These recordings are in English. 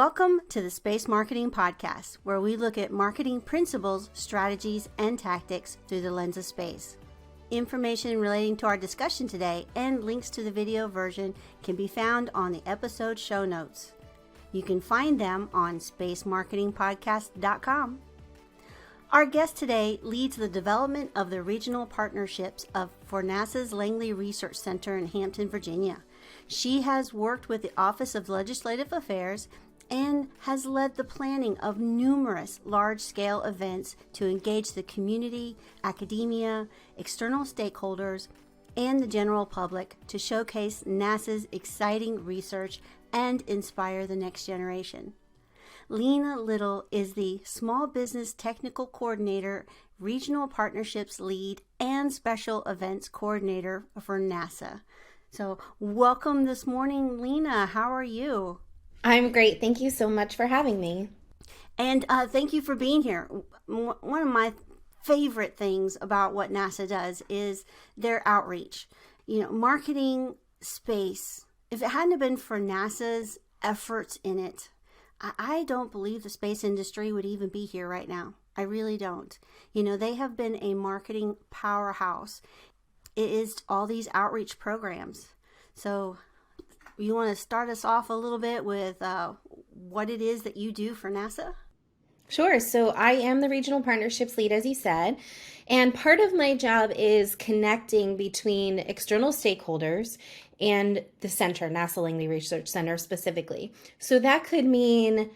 Welcome to the Space Marketing Podcast, where we look at marketing principles, strategies, and tactics through the lens of space. Information relating to our discussion today and links to the video version can be found on the episode show notes. You can find them on spacemarketingpodcast.com. Our guest today leads the development of the regional partnerships for NASA's Langley Research Center in Hampton, Virginia. She has worked with the Office of Legislative Affairs and has led the planning of numerous large-scale events to engage the community, academia, external stakeholders, and the general public to showcase NASA's exciting research and inspire the next generation. Lena Little is the Small Business Technical Coordinator, Regional Partnerships Lead, and Special Events Coordinator for NASA. So welcome this morning, Lena. How are you? I'm great. Thank you so much for having me. And thank you for being here. One of my favorite things about what NASA does is their outreach. You know, marketing space. If it hadn't been for NASA's efforts in it, I don't believe the space industry would even be here right now. I really don't. You know, they have been a marketing powerhouse. It is all these outreach programs. So you want to start us off a little bit with what it is that you do for NASA? Sure. So I am the Regional Partnerships Lead, as you said, and part of my job is connecting between external stakeholders and the center, NASA Langley Research Center specifically. So that could mean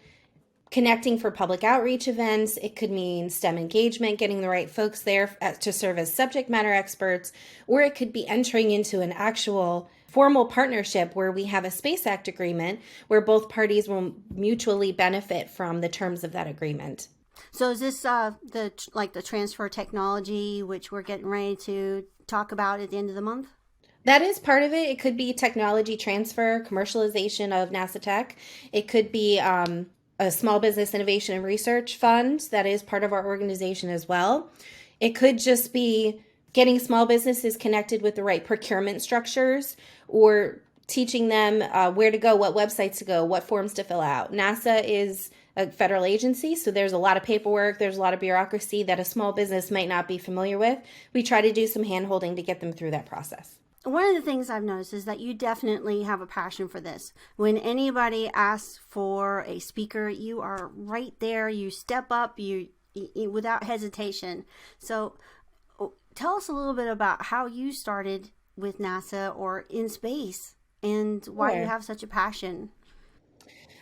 connecting for public outreach events. It could mean STEM engagement, getting the right folks there to serve as subject matter experts, or it could be entering into an actual formal partnership where we have a Space Act agreement where both parties will mutually benefit from the terms of that agreement. So is this the transfer technology, which we're getting ready to talk about at the end of the month? That is part of it. It could be technology transfer, commercialization of NASA tech. It could be a Small Business Innovation and Research Fund that is part of our organization as well. It could just be getting small businesses connected with the right procurement structures or teaching them where to go, what websites to go, what forms to fill out. NASA is a federal agency, so there's a lot of paperwork, there's a lot of bureaucracy that a small business might not be familiar with. We try to do some hand-holding to get them through that process. One of the things I've noticed is that you definitely have a passion for this. When anybody asks for a speaker, you are right there. You step up you without hesitation. So tell us a little bit about how you started with NASA or in space and why you have such a passion.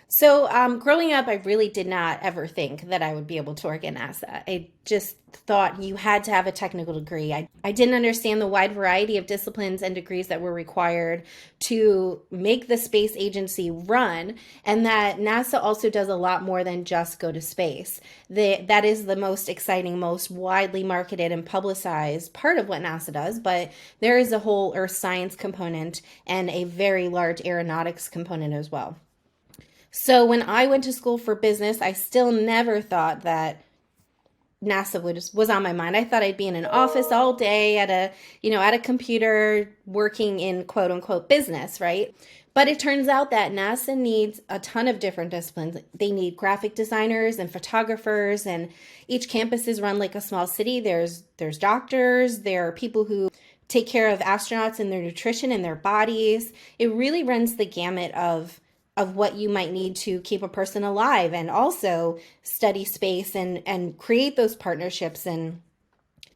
So growing up, I really did not ever think that I would be able to work at NASA. I just thought you had to have a technical degree. I didn't understand the wide variety of disciplines and degrees that were required to make the space agency run, and that NASA also does a lot more than just go to space. That is the most exciting, most widely marketed and publicized part of what NASA does, but there is a whole earth science component and a very large aeronautics component as well. So when I went to school for business, I still never thought that NASA was on my mind. I thought I'd be in an office all day at a computer working in quote unquote business, right? But it turns out that NASA needs a ton of different disciplines. They need graphic designers and photographers, and each campus is run like a small city. There's doctors, there are people who take care of astronauts and their nutrition and their bodies. It really runs the gamut of what you might need to keep a person alive and also study space and create those partnerships and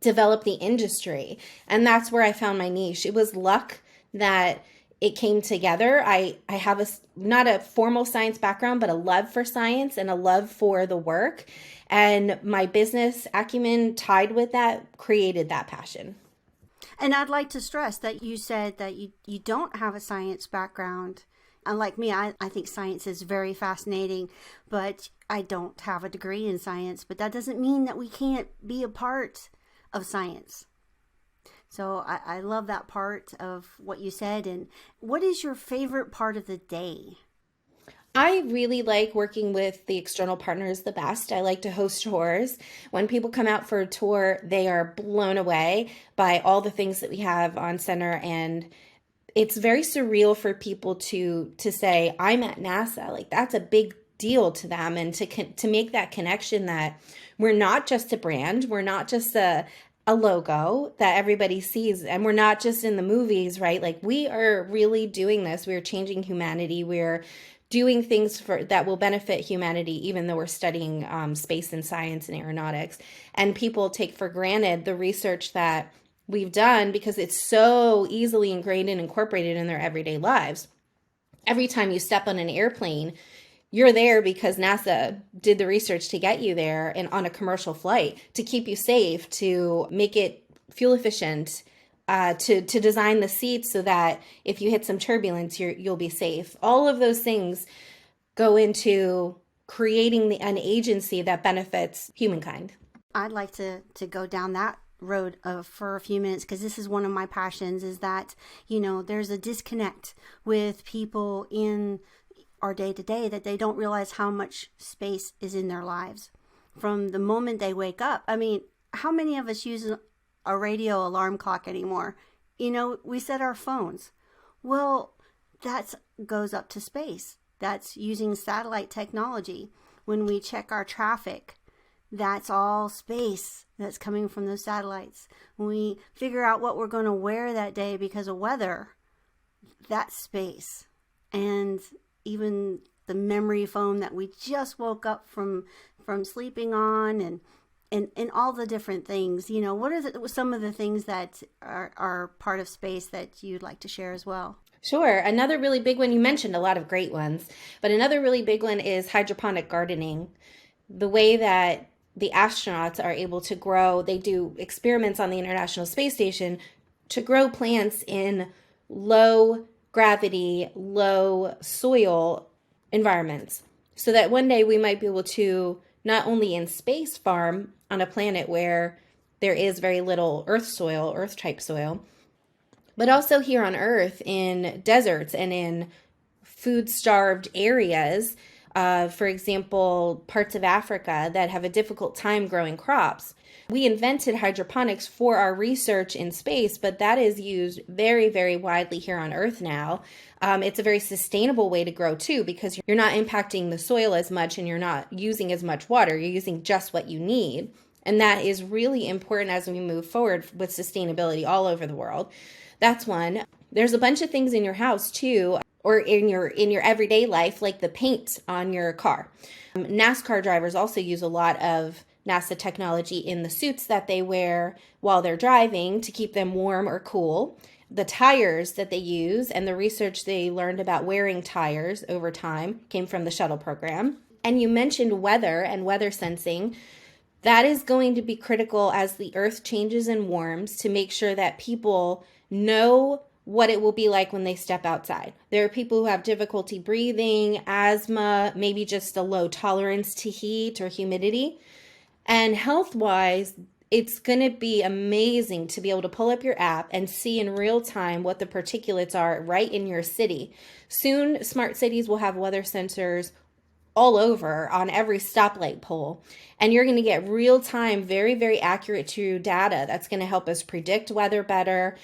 develop the industry. And that's where I found my niche. It was luck that it came together. I have not a formal science background, but a love for science and a love for the work. And my business acumen tied with that created that passion. And I'd like to stress that you said that you don't have a science background. Unlike me, I think science is very fascinating, but I don't have a degree in science. But that doesn't mean that we can't be a part of science. So I love that part of what you said. And what is your favorite part of the day? I really like working with the external partners the best. I like to host tours. When people come out for a tour, they are blown away by all the things that we have on center, and it's very surreal for people to say, I'm at NASA. Like, that's a big deal to them, and to make that connection that we're not just a brand, we're not just a logo that everybody sees, and we're not just in the movies, right? Like, we are really doing this. We're changing humanity. We're doing things that will benefit humanity, even though we're studying space and science and aeronautics. And people take for granted the research that we've done because it's so easily ingrained and incorporated in their everyday lives. Every time you step on an airplane, you're there because NASA did the research to get you there and on a commercial flight, to keep you safe, to make it fuel efficient, to design the seats so that if you hit some turbulence, you'll be safe. All of those things go into creating an agency that benefits humankind. I'd like to go down that road for a few minutes, because this is one of my passions, is that, there's a disconnect with people in our day-to-day, that they don't realize how much space is in their lives from the moment they wake up. I mean, how many of us use a radio alarm clock anymore? We set our phones. Well, that goes up to space. That's using satellite technology. When we check our traffic, that's all space that's coming from those satellites. When we figure out what we're going to wear that day because of weather, that's space. And even the memory foam that we just woke up from sleeping on, and all the different things. What are some of the things that are part of space that you'd like to share as well? Sure. Another really big one, you mentioned a lot of great ones, but another really big one is hydroponic gardening. The way that the astronauts are able to grow, they do experiments on the International Space Station to grow plants in low gravity, low soil environments, so that one day we might be able to not only in space farm on a planet where there is very little Earth type soil, but also here on Earth in deserts and in food-starved areas, for example, parts of Africa that have a difficult time growing crops. We invented hydroponics for our research in space, but that is used very, very widely here on Earth now. It's a very sustainable way to grow too, because you're not impacting the soil as much and you're not using as much water. You're using just what you need. And that is really important as we move forward with sustainability all over the world. That's one. There's a bunch of things in your house too, or in your everyday life, like the paint on your car. NASCAR drivers also use a lot of NASA technology in the suits that they wear while they're driving to keep them warm or cool. The tires that they use and the research they learned about wearing tires over time came from the shuttle program. And you mentioned weather and weather sensing. That is going to be critical as the Earth changes and warms, to make sure that people know what it will be like when they step outside. There are people who have difficulty breathing, asthma, maybe just a low tolerance to heat or humidity. And health-wise, it's going to be amazing to be able to pull up your app and see in real time what the particulates are right in your city. Soon, smart cities will have weather sensors all over on every stoplight pole. And you're going to get real-time, very, very accurate true data that's going to help us predict weather better.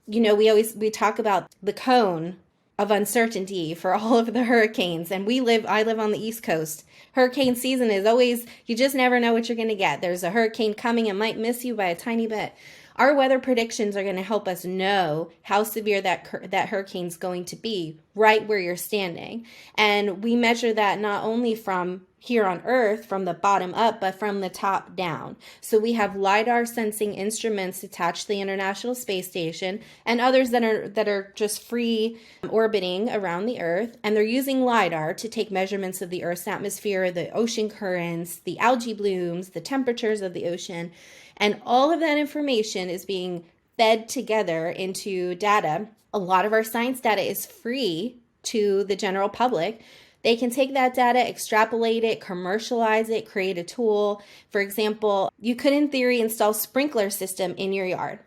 We talk about the cone of uncertainty for all of the hurricanes, and I live on the East Coast. Hurricane season is always, you just never know what you're going to get. There's a hurricane coming, it might miss you by a tiny bit. Our weather predictions are going to help us know how severe that hurricane's going to be right where you're standing. And we measure that not only from here on Earth, from the bottom up, but from the top down. So we have LiDAR sensing instruments attached to the International Space Station and others that are just free orbiting around the Earth. And they're using LiDAR to take measurements of the Earth's atmosphere, the ocean currents, the algae blooms, the temperatures of the ocean. And all of that information is being fed together into data. A lot of our science data is free to the general public. They can take that data, extrapolate it, commercialize it, create a tool. For example, you could in theory install a sprinkler system in your yard.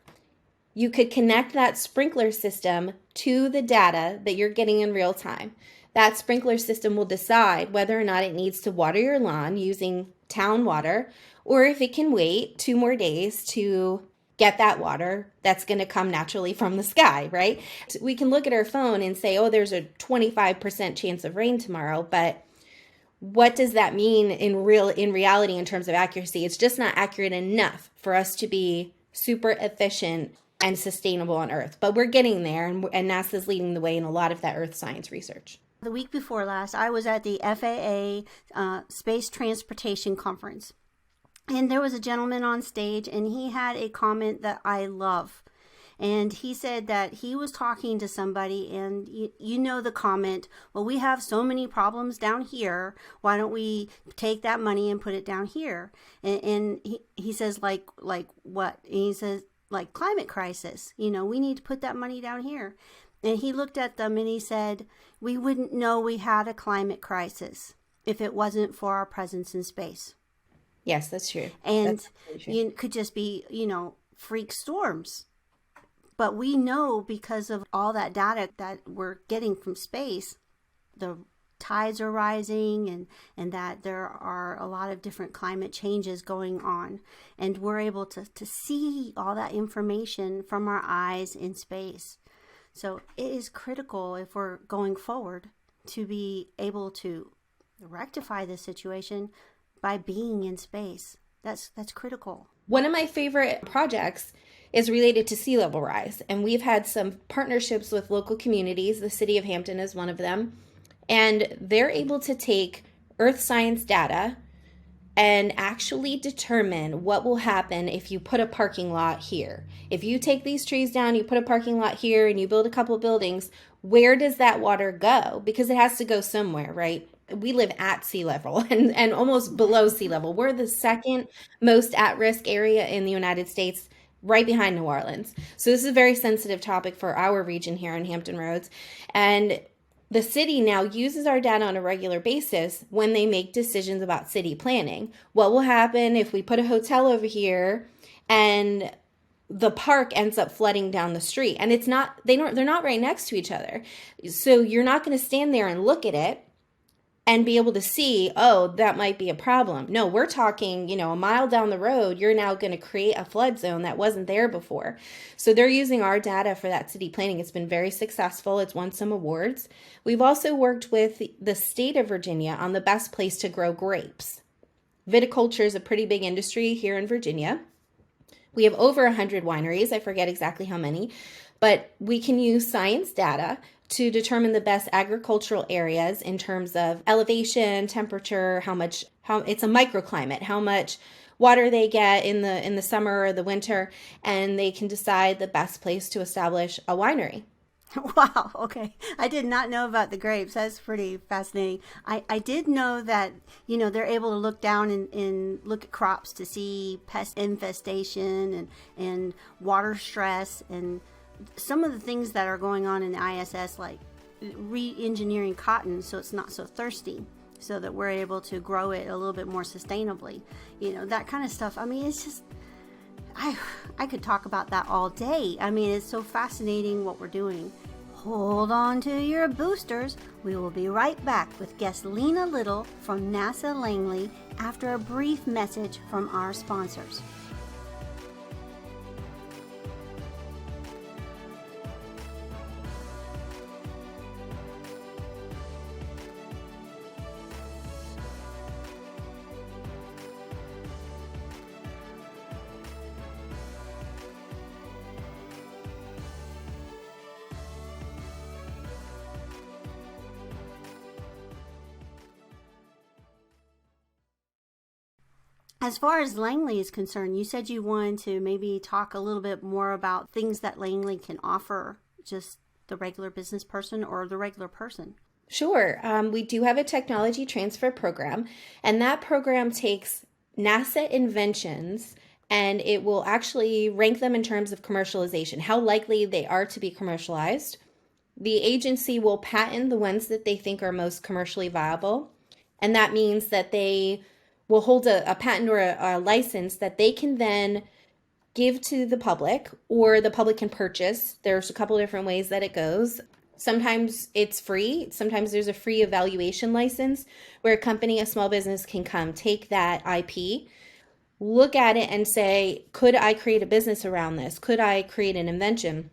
You could connect that sprinkler system to the data that you're getting in real time. That sprinkler system will decide whether or not it needs to water your lawn using town water, or if it can wait 2 more days to get that water that's going to come naturally from the sky, right? We can look at our phone and say, oh, there's a 25% chance of rain tomorrow, but what does that mean in reality in terms of accuracy? It's just not accurate enough for us to be super efficient and sustainable on Earth. But we're getting there, and NASA's leading the way in a lot of that Earth science research. The week before last, I was at the FAA Space Transportation Conference. And there was a gentleman on stage, and he had a comment that I love. And he said that he was talking to somebody, and you know the comment, well, we have so many problems down here. Why don't we take that money and put it down here? And he says, like what? And he says, like climate crisis. We need to put that money down here. And he looked at them and he said, we wouldn't know we had a climate crisis if it wasn't for our presence in space. Yes, that's true. And that's true. You could just be, freak storms. But we know because of all that data that we're getting from space, the tides are rising and that there are a lot of different climate changes going on. And we're able to see all that information from our eyes in space. So it is critical if we're going forward to be able to rectify this situation by being in space. That's critical. One of my favorite projects is related to sea level rise. And we've had some partnerships with local communities. The city of Hampton is one of them. And they're able to take earth science data and actually determine what will happen if you put a parking lot here. If you take these trees down, you put a parking lot here, and you build a couple of buildings, where does that water go? Because it has to go somewhere, right? We live at sea level and almost below sea level. We're the second most at-risk area in the United States, right behind New Orleans. So this is a very sensitive topic for our region here in Hampton Roads. And the city now uses our data on a regular basis when they make decisions about city planning. What will happen if we put a hotel over here and the park ends up flooding down the street? And they're not right next to each other. So you're not going to stand there and look at it and be able to see, oh, that might be a problem. No, we're talking, a mile down the road, you're now going to create a flood zone that wasn't there before. So they're using our data for that city planning. It's been very successful. It's won some awards. We've also worked with the state of Virginia on the best place to grow grapes. Viticulture is a pretty big industry here in Virginia. We have over 100 wineries. I forget exactly how many, but we can use science data to determine the best agricultural areas in terms of elevation, temperature, how it's a microclimate, how much water they get in the summer or the winter, and they can decide the best place to establish a winery. Wow, okay. I did not know about the grapes. That's pretty fascinating. I did know that, they're able to look down and look at crops to see pest infestation and water stress and some of the things that are going on in the ISS, like re-engineering cotton so it's not so thirsty, so that we're able to grow it a little bit more sustainably. That kind of stuff. I mean, it's just, I could talk about that all day. I mean, it's so fascinating what we're doing. Hold on to your boosters. We will be right back with guest Lena Little from NASA Langley after a brief message from our sponsors. As far as Langley is concerned, you said you wanted to maybe talk a little bit more about things that Langley can offer just the regular business person or the regular person. Sure. We do have a technology transfer program, and that program takes NASA inventions and it will actually rank them in terms of commercialization, how likely they are to be commercialized. The agency will patent the ones that they think are most commercially viable, and that means that they will hold a patent or a license that they can then give to the public, or the public can purchase. There's a couple different ways that it goes. Sometimes it's free. Sometimes there's a free evaluation license where a company, a small business can come take that IP, look at it and say, could I create a business around this? Could I create an invention?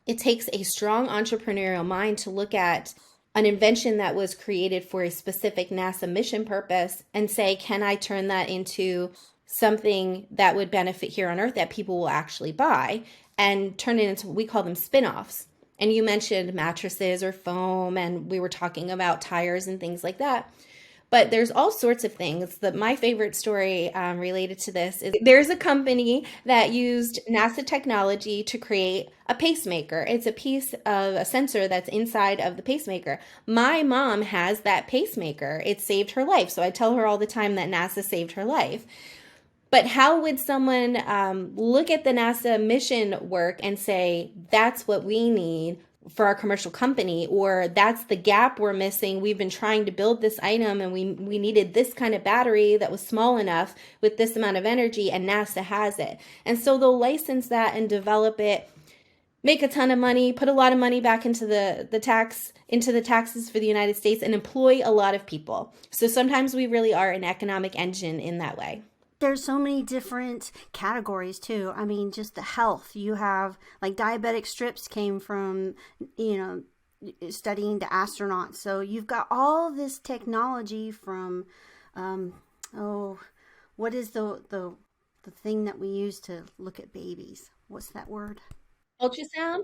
It takes a strong entrepreneurial mind to look at an invention that was created for a specific NASA mission purpose and say, can I turn that into something that would benefit here on Earth that people will actually buy, and turn it into, we call them spin-offs. And you mentioned mattresses or foam, and we were talking about tires and things like that. But there's all sorts of things. My favorite story related to this is there's a company that used NASA technology to create a pacemaker. It's a piece of a sensor that's inside of the pacemaker. My mom has that pacemaker. It saved her life. So I tell her all the time that NASA saved her life. But how would someone look at the NASA mission work and say, that's what we need for our commercial company, or that's the gap we're missing? We've been trying to build this item and we needed this kind of battery that was small enough with this amount of energy, and NASA has it. And so they'll license that and develop it, make a ton of money, put a lot of money back into the taxes for the United States, and employ a lot of people. So sometimes we really are an economic engine in that way. There's so many different categories too. I mean, just the health. You have like diabetic strips came from, studying the astronauts. So you've got all this technology from, what is the thing that we use to look at babies? What's that word? Ultrasound?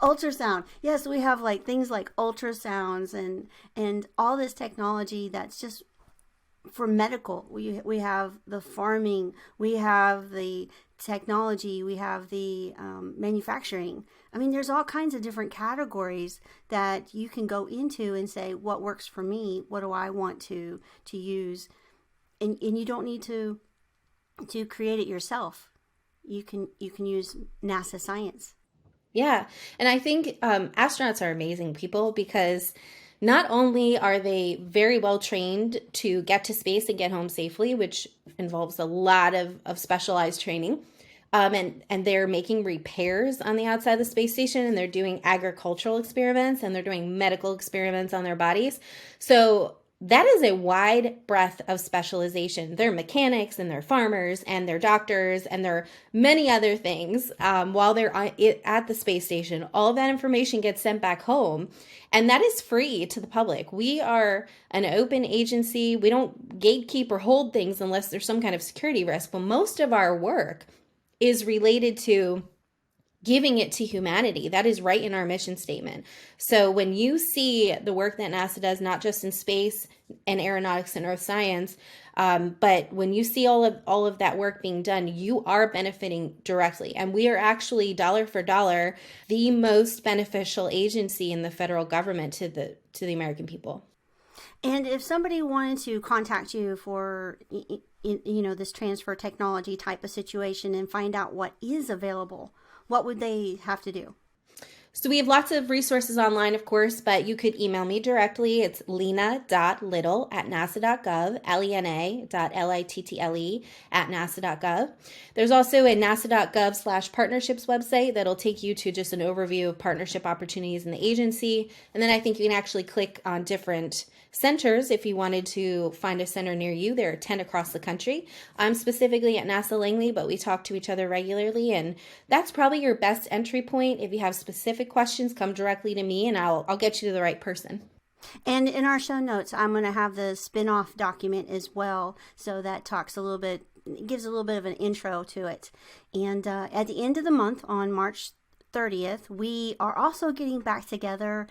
Ultrasound. Yes, we have like things like ultrasounds and all this technology that's just for medical. We have the farming, we have the technology, we have the manufacturing. I mean, there's all kinds of different categories that you can go into and say, what works for me? What do I want to use? And you don't need to create it yourself. You can use NASA science. Yeah. And I think astronauts are amazing people because not only are they very well trained to get to space and get home safely, which involves a lot of specialized training, and they're making repairs on the outside of the space station, and they're doing agricultural experiments, and they're doing medical experiments on their bodies. So that is a wide breadth of specialization. They're mechanics, and they're farmers, and they're doctors, and there are many other things while they're at the space station. All of that information gets sent back home, and that is free to the public. We are an open agency. We don't gatekeep or hold things unless there's some kind of security risk. But most of our work is related to giving it to humanity. That is right in our mission statement. So when you see the work that NASA does, not just in space and aeronautics and earth science, but when you see all of that work being done, you are benefiting directly. And we are actually, dollar for dollar, the most beneficial agency in the federal government to the American people. And if somebody wanted to contact you for this transfer technology type of situation and find out what is available, what would they have to do? So we have lots of resources online, of course, but you could email me directly. It's lena.little@nasa.gov, lena.little@nasa.gov. There's also a nasa.gov/partnerships website that'll take you to just an overview of partnership opportunities in the agency. And then I think you can actually click on different centers if you wanted to find a center near you. There are 10 across the country. I'm specifically at NASA Langley, but we talk to each other regularly, and that's probably your best entry point. If you have specific questions, come directly to me and I'll get you to the right person. And in our show notes, I'm going to have the spin-off document as well, so that talks a little bit, gives a little bit of an intro to it. And at the end of the month, on March 30th, we are also getting back together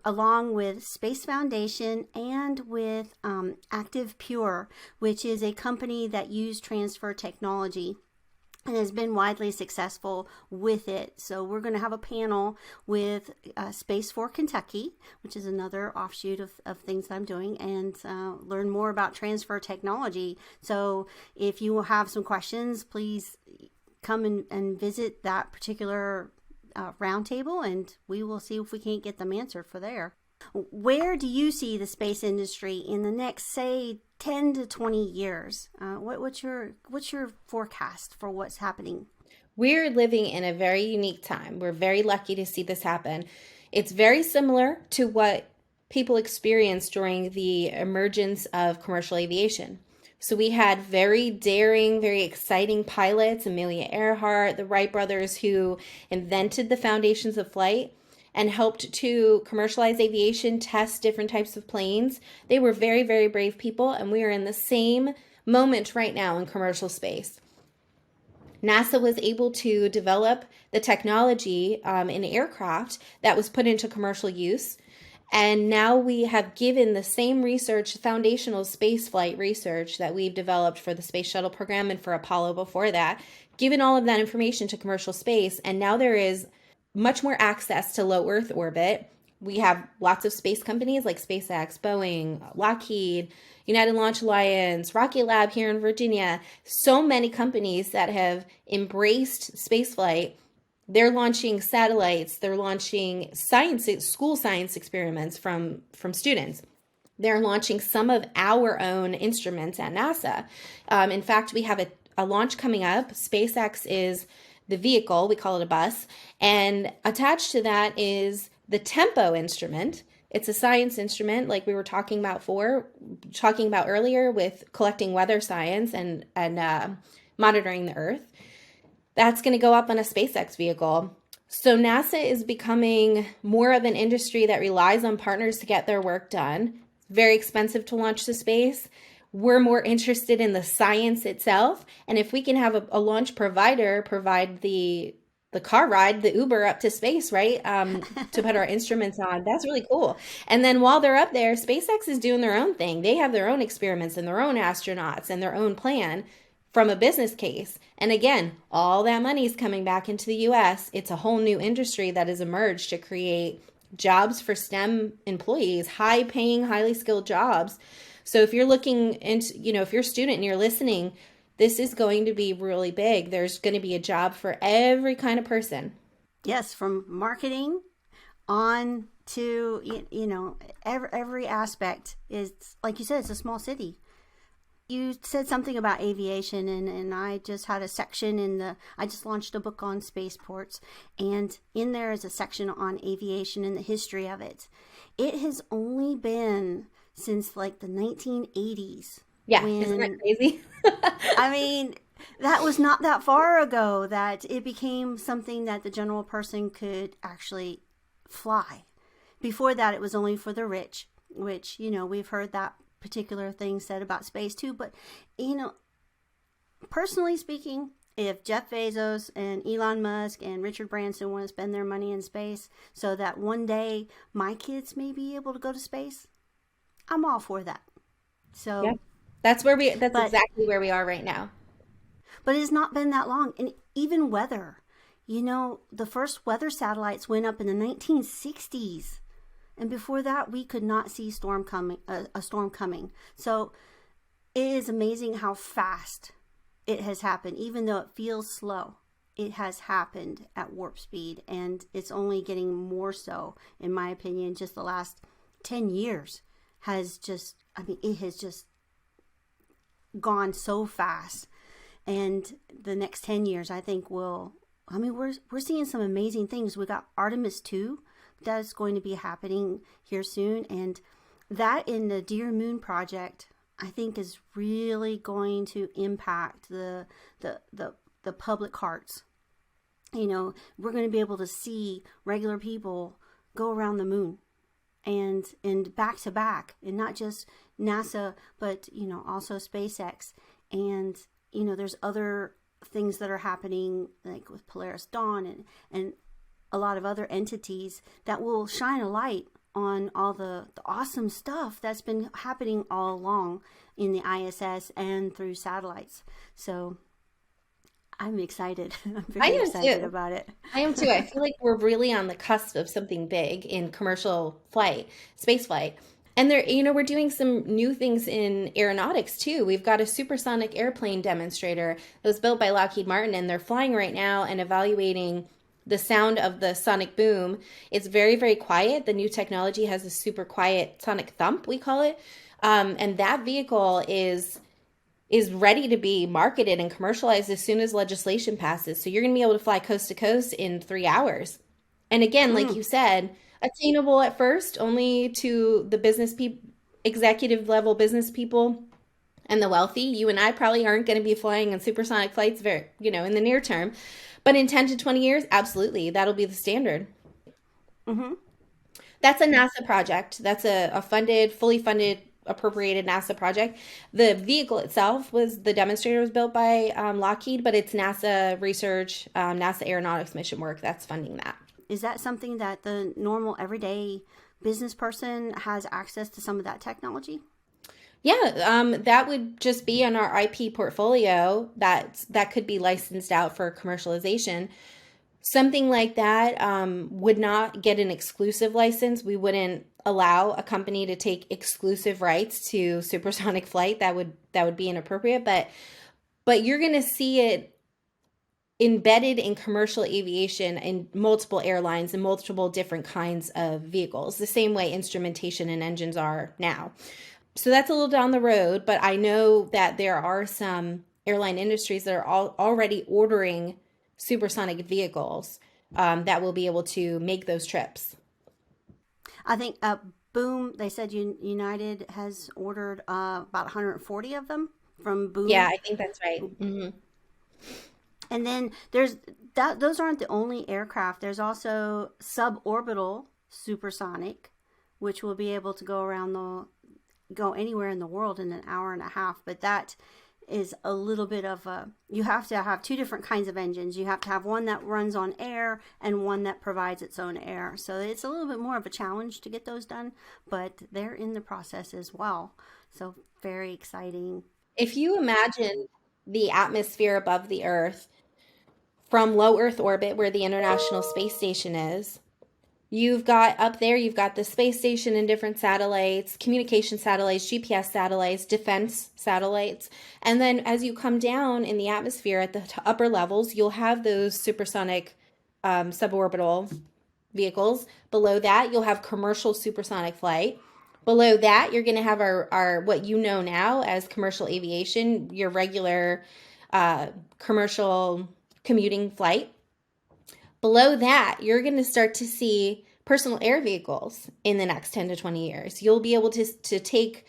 along with Space Foundation and with Active Pure, which is a company that uses transfer technology and has been widely successful with it. So we're going to have a panel with Space for Kentucky, which is another offshoot of things that I'm doing, and learn more about transfer technology. So if you have some questions, please come and visit that particular roundtable, and we will see if we can't get them answered for there. Where do you see the space industry in the next, say, 10 to 20 years? What's your forecast for what's happening? We're living in a very unique time. We're very lucky to see this happen. It's very similar to what people experienced during the emergence of commercial aviation. So we had very daring, very exciting pilots, Amelia Earhart, the Wright brothers, who invented the foundations of flight. and helped to commercialize aviation, test different types of planes. They were very, very brave people, and we are in the same moment right now in commercial space. NASA was able to develop the technology in aircraft that was put into commercial use. And now we have given the same research, foundational spaceflight research that we've developed for the Space Shuttle program and for Apollo before that, given all of that information to commercial space. And now there is much more access to low Earth orbit. We have lots of space companies like SpaceX, Boeing, Lockheed, United Launch Alliance, Rocket Lab here in Virginia. So many companies that have embraced spaceflight. They're launching satellites. They're launching school science experiments from students. They're launching some of our own instruments at NASA. In fact, we have a launch coming up. SpaceX is the vehicle. We call it a bus. And attached to that is the Tempo instrument. It's a science instrument like we were talking about earlier with collecting weather science and monitoring the Earth. That's going to go up on a SpaceX vehicle. So NASA is becoming more of an industry that relies on partners to get their work done. Very expensive to launch to space. We're more interested in the science itself. And if we can have a launch provider provide the car ride, the Uber up to space, right? To put our instruments on, that's really cool. And then while they're up there, SpaceX is doing their own thing. They have their own experiments and their own astronauts and their own plan from a business case. And again, all that money is coming back into the US. It's a whole new industry that has emerged to create jobs for STEM employees, high paying, highly skilled jobs. So if you're looking into, if you're a student and you're listening, this is going to be really big. There's going to be a job for every kind of person. Yes, from marketing on to, every aspect. Is like you said, it's a small city. You said something about aviation, and I just had a section I just launched a book on spaceports, and in there is a section on aviation and the history of it. It has only been since like the 1980s. Yeah, isn't that crazy? I mean, that was not that far ago that it became something that the general person could actually fly. Before that, it was only for the rich, which, we've heard that particular thing said about space too. But, personally speaking, if Jeff Bezos and Elon Musk and Richard Branson want to spend their money in space so that one day my kids may be able to go to space, I'm all for that. So yeah. That's exactly where we are right now. But it's not been that long. And even weather, the first weather satellites went up in the 1960s. And before that, we could not see a storm coming. So it is amazing how fast it has happened. Even though it feels slow, it has happened at warp speed. And it's only getting more so, in my opinion. Just the last 10 years it has just gone so fast. And the next 10 years, I think we're seeing some amazing things. We got Artemis 2 that's going to be happening here soon. And that in the Dear Moon project, I think is really going to impact the public hearts. We're going to be able to see regular people go around the moon and back to back, and not just NASA, but, also SpaceX. And, there's other things that are happening, like with Polaris Dawn and a lot of other entities that will shine a light on all the awesome stuff that's been happening all along in the ISS and through satellites. So I'm excited. I'm very excited about it. I am too. I feel like we're really on the cusp of something big in commercial flight, space flight. And we're doing some new things in aeronautics too. We've got a supersonic airplane demonstrator that was built by Lockheed Martin, and they're flying right now and evaluating the sound of the sonic boom. It's very, very quiet. The new technology has a super quiet sonic thump, we call it. And that vehicle is ready to be marketed and commercialized as soon as legislation passes. So you're going to be able to fly coast to coast in 3 hours. And again, like you said, attainable at first only to the executive level business people and the wealthy. You and I probably aren't going to be flying in supersonic flights in the near term. But in 10 to 20 years, absolutely, that'll be the standard. Mm-hmm. That's a NASA project. That's a funded, fully funded, appropriated NASA project. The vehicle itself was the demonstrator was built by Lockheed, but it's NASA research, NASA aeronautics mission work that's funding that. Is that something that the normal everyday business person has access to some of that technology? Yeah, that would just be on our IP portfolio that could be licensed out for commercialization. Something like that would not get an exclusive license. We wouldn't allow a company to take exclusive rights to supersonic flight. That would be inappropriate. But you're going to see it embedded in commercial aviation in multiple airlines and multiple different kinds of vehicles, the same way instrumentation and engines are now. So that's a little down the road, but I know that there are some airline industries that are already ordering supersonic vehicles that will be able to make those trips. I think Boom, they said United has ordered about 140 of them from Yeah, Boom. I think that's right. Hmm. And then there's that those aren't the only aircraft. There's also suborbital supersonic, which will be able to go anywhere in the world in an hour and a half, but that is a little bit of a you have to have two different kinds of engines. You have to have one that runs on air and one that provides its own air. So it's a little bit more of a challenge to get those done, but they're in the process as well. So very exciting. If you imagine the atmosphere above the Earth from low Earth orbit, where the International Space Station is, you've got up there, you've got the space station and different satellites, communication satellites, GPS satellites, defense satellites. And then as you come down in the atmosphere at the upper levels, you'll have those supersonic suborbital vehicles. Below that, you'll have commercial supersonic flight. Below that, you're going to have our what you know now as commercial aviation, your regular commercial commuting flight. Below that, you're going to start to see personal air vehicles in the next 10 to 20 years. You'll be able to take,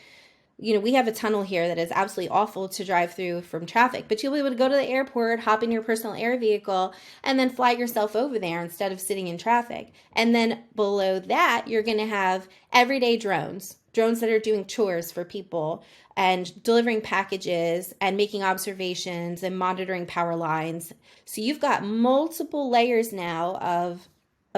we have a tunnel here that is absolutely awful to drive through from traffic, but you'll be able to go to the airport, hop in your personal air vehicle, and then fly yourself over there instead of sitting in traffic. And then below that, you're going to have everyday drones that are doing chores for people and delivering packages and making observations and monitoring power lines. So you've got multiple layers now of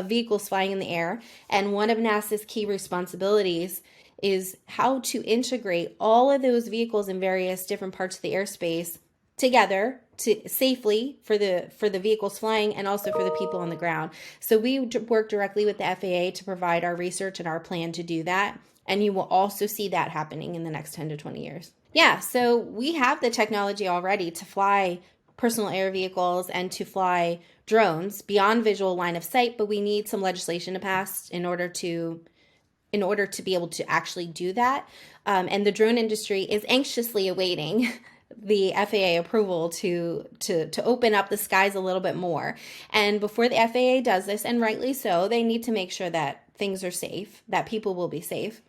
vehicles flying in the air. And one of NASA's key responsibilities is how to integrate all of those vehicles in various different parts of the airspace together to safely for the vehicles flying and also for the people on the ground. So we work directly with the FAA to provide our research and our plan to do that. And you will also see that happening in the next 10 to 20 years. Yeah, so we have the technology already to fly personal air vehicles and to fly drones beyond visual line of sight, but we need some legislation to pass in order to be able to actually do that. And the drone industry is anxiously awaiting the FAA approval to open up the skies a little bit more. And before the FAA does this, and rightly so, they need to make sure that things are safe, that people will be safe.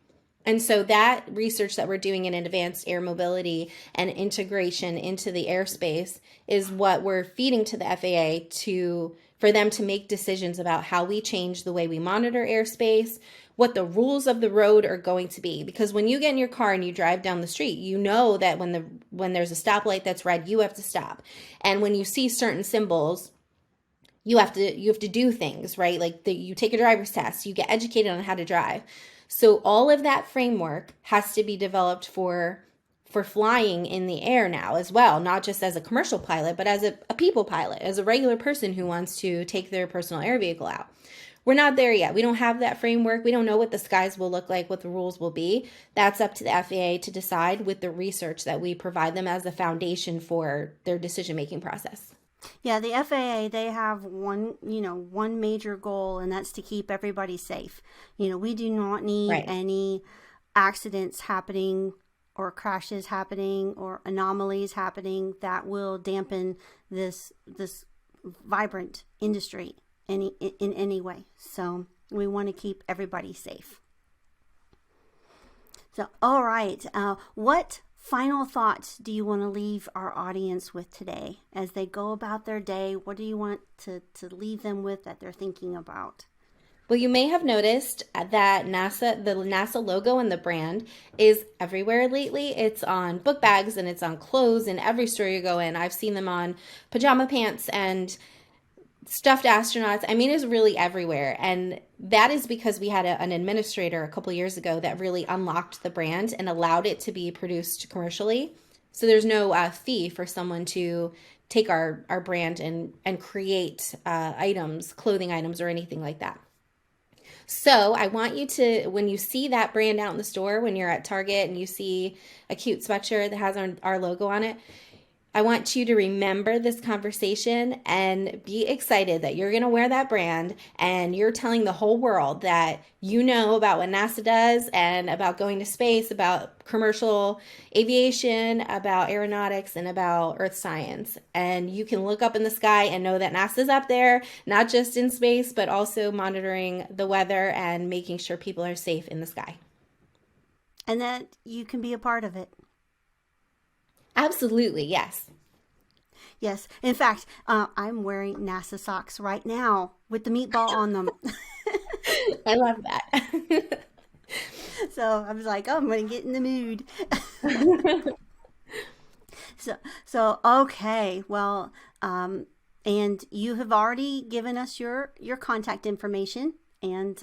And so that research that we're doing in advanced air mobility and integration into the airspace is what we're feeding to the FAA for them to make decisions about how we change the way we monitor airspace, what the rules of the road are going to be. Because when you get in your car and you drive down the street, you know that when there's a stoplight that's red, you have to stop. And when you see certain symbols, you have to do things, right? Like you take a driver's test, you get educated on how to drive. So all of that framework has to be developed for flying in the air now as well, not just as a commercial pilot, but as a people pilot, as a regular person who wants to take their personal air vehicle out. We're not there yet. We don't have that framework. We don't know what the skies will look like, what the rules will be. That's up to the FAA to decide with the research that we provide them as the foundation for their decision-making process. Yeah, the FAA, they have one major goal, and that's to keep everybody safe. We do not need Right. any accidents happening or crashes happening or anomalies happening that will dampen this vibrant industry in any way. So we want to keep everybody safe. So, all right, what final thoughts do you want to leave our audience with today as they go about their day? What do you want to leave them with that they're thinking about? Well, you may have noticed that the NASA logo and the brand is everywhere lately. It's on book bags and it's on clothes in every store you go in. I've seen them on pajama pants and stuffed astronauts. I mean, it's really everywhere. And that is because we had an administrator a couple years ago that really unlocked the brand and allowed it to be produced commercially. So there's no fee for someone to take our brand and create items, clothing items, or anything like that. So I want you to, when you see that brand out in the store, when you're at Target and you see a cute sweatshirt that has our logo on it, I want you to remember this conversation and be excited that you're going to wear that brand and you're telling the whole world that you know about what NASA does and about going to space, about commercial aviation, about aeronautics, and about earth science. And you can look up in the sky and know that NASA's up there, not just in space, but also monitoring the weather and making sure people are safe in the sky. And that you can be a part of it. Absolutely, yes. Yes. In fact, I'm wearing NASA socks right now with the meatball on them. I love that. So I was like, oh, I'm going to get in the mood. So okay. Well, and you have already given us your contact information, and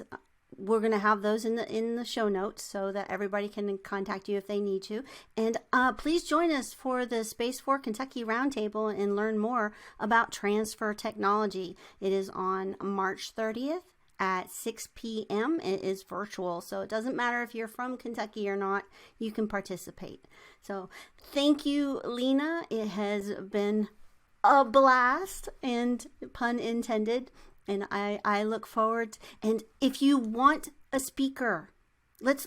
we're going to have those in the show notes so that everybody can contact you if they need to. And please join us for the Space for Kentucky Roundtable and learn more about transfer technology. It is on March 30th at 6 p.m. It is virtual, so it doesn't matter if you're from Kentucky or not, you can participate. So thank you, Lena. It has been a blast, and pun intended. And I look forward. And if you want a speaker, let's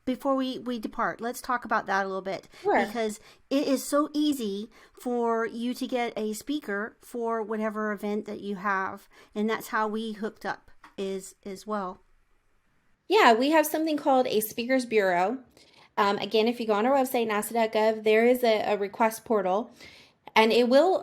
before we depart, let's talk about that a little bit. Sure. Because it is so easy for you to get a speaker for whatever event that you have. And that's how we hooked up as well. Yeah, we have something called a speakers bureau. Again, if you go on our website, nasa.gov, there is a request portal. And it will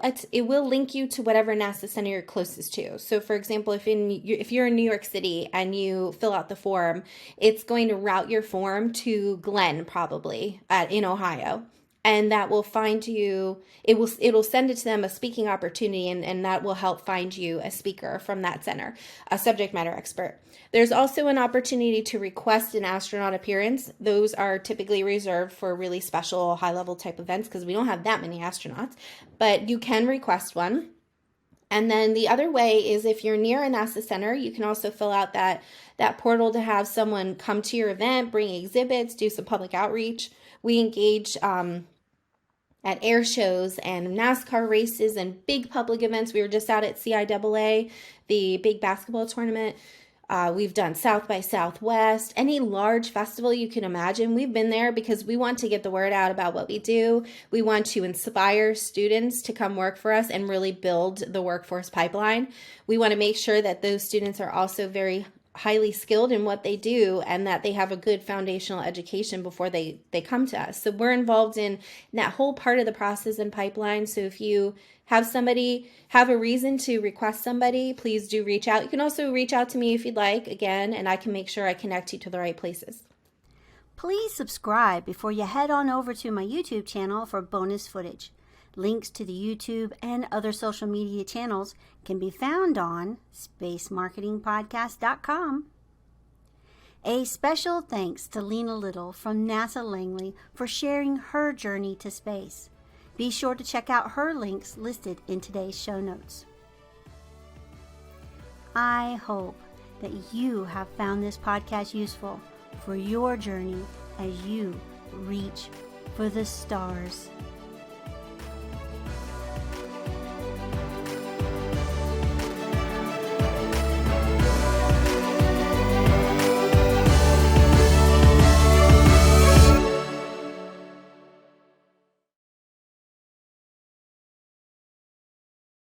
link you to whatever NASA center you're closest to. So, for example, if you're in New York City and you fill out the form, it's going to route your form to Glenn, probably in Ohio, and that will find you. It'll send it to them a speaking opportunity, and that will help find you a speaker from that center, a subject matter expert. There's also an opportunity to request an astronaut appearance. Those are typically reserved for really special high-level type events because we don't have that many astronauts, but you can request one. And then the other way is if you're near a NASA center, you can also fill out that portal to have someone come to your event, bring exhibits, do some public outreach. We engage at air shows and NASCAR races and big public events. We were just out at CIAA, the big basketball tournament. We've done South by Southwest, any large festival you can imagine. We've been there because we want to get the word out about what we do. We want to inspire students to come work for us and really build the workforce pipeline. We want to make sure that those students are also very highly skilled in what they do and that they have a good foundational education before they come to us. So we're involved in that whole part of the process and pipeline. So if you have a reason to request somebody, please do reach out. You can also reach out to me if you'd like, again, and I can make sure I connect you to the right places. Please subscribe before you head on over to my YouTube channel for bonus footage. Links to the YouTube and other social media channels can be found on spacemarketingpodcast.com. A special thanks to Lena Little from NASA Langley for sharing her journey to space. Be sure to check out her links listed in today's show notes. I hope that you have found this podcast useful for your journey as you reach for the stars.